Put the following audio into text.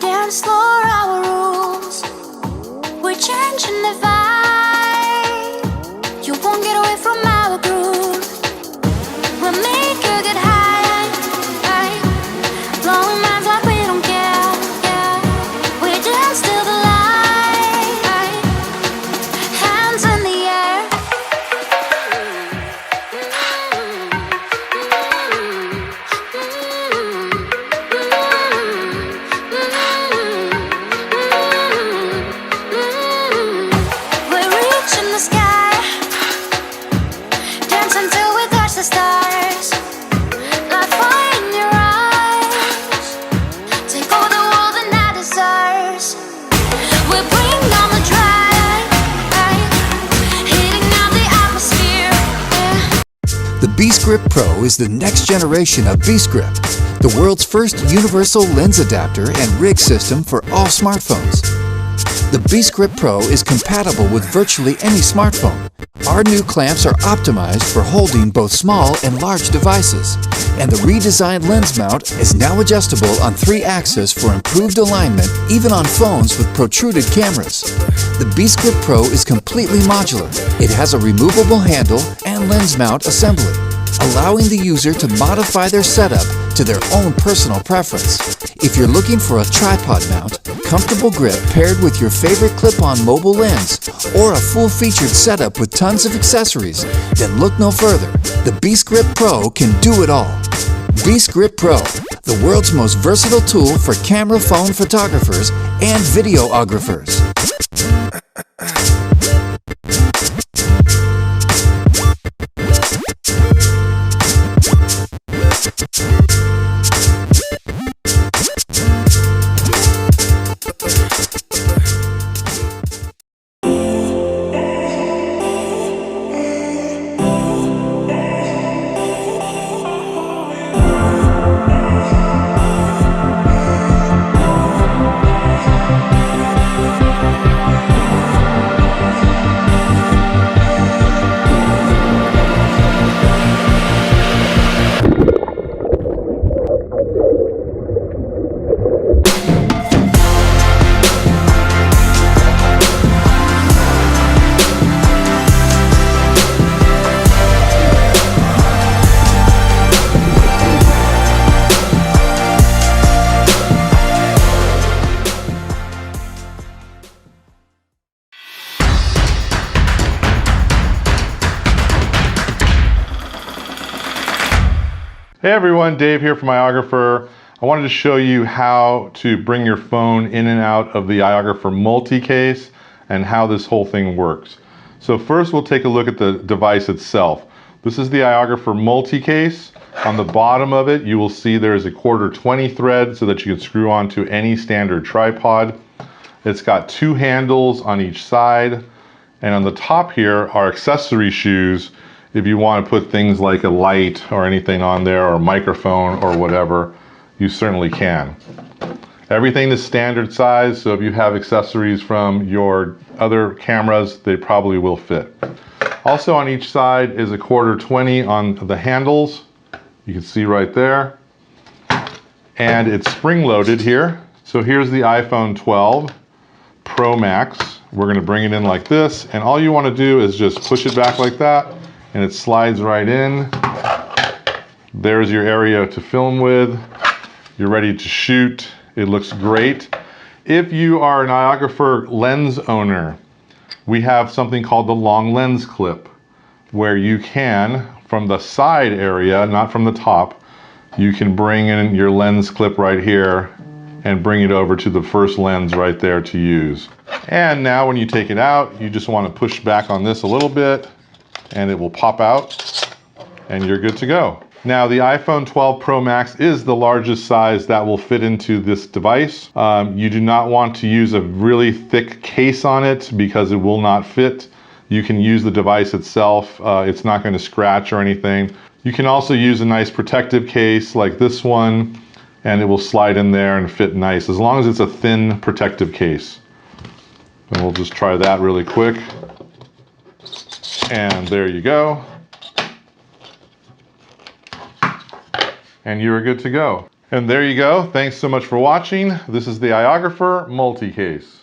dance floor, our rules. We're changing the vibe. You won't get away from our groove. We'll make you get high, high. Blowing minds like we don't care, yeah. We dance till the light, hands in the air. We're reaching the sky, dance until we touch the stars. Like fire in your eyes, take over the world and that deserves. We bring down the drive, heating up the atmosphere, yeah. The B-Script Pro is the next generation of B-Script, the world's first universal lens adapter and rig system for all smartphones. The B-Script Pro is compatible with virtually any smartphone. Our new clamps are optimized for holding both small and large devices, and the redesigned lens mount is now adjustable on 3 axes for improved alignment even on phones with protruded cameras. The B-Script Pro is completely modular. It has a removable handle and lens mount assembly, allowing the user to modify their setup to their own personal preference. If you're looking for a tripod mount, comfortable grip paired with your favorite clip-on mobile lens, or a full-featured setup with tons of accessories, then look no further. The B-Script Pro can do it all. B-Script Pro, the world's most versatile tool for camera phone photographers and videographers. Hey everyone, Dave here from iOgrapher. I wanted to show you how to bring your phone in and out of the iOgrapher multi-case and how this whole thing works. So first we'll take a look at the device itself. This is the iOgrapher multi-case. On the bottom of it you will see there's a 1/4 thread so that you can screw onto any standard tripod. It's got 2 handles on each side, and on the top here are accessory shoes if you want to put things like a light or anything on there, or a microphone or whatever, you certainly can. Everything is standard size, so if you have accessories from your other cameras, they probably will fit. Also on each side is a 1/4 on the handles. You can see right there. And it's spring-loaded here. So here's the iPhone 12 Pro Max. We're going to bring it in like this, and all you want to do is just push it back like that, and it slides right in. There's your area to film with. You're ready to shoot. It looks great. If you are an iOgrapher lens owner, we have something called the long lens clip, where you can, from the side area, not from the top, you can bring in your lens clip right here and bring it over to the first lens right there to use. And now when you take it out, you just want to push back on this a little bit, and it will pop out, and you're good to go. Now the iPhone 12 Pro Max is the largest size that will fit into this device. You do not want to use a really thick case on it because it will not fit. You can use the device itself. It's not going to scratch or anything. You can also use a nice protective case like this one, and it will slide in there and fit nice, as long as it's a thin protective case. And we'll just try that really quick. And there you go. And you're good to go. And there you go. Thanks so much for watching. This is the iOgrapher multi-case.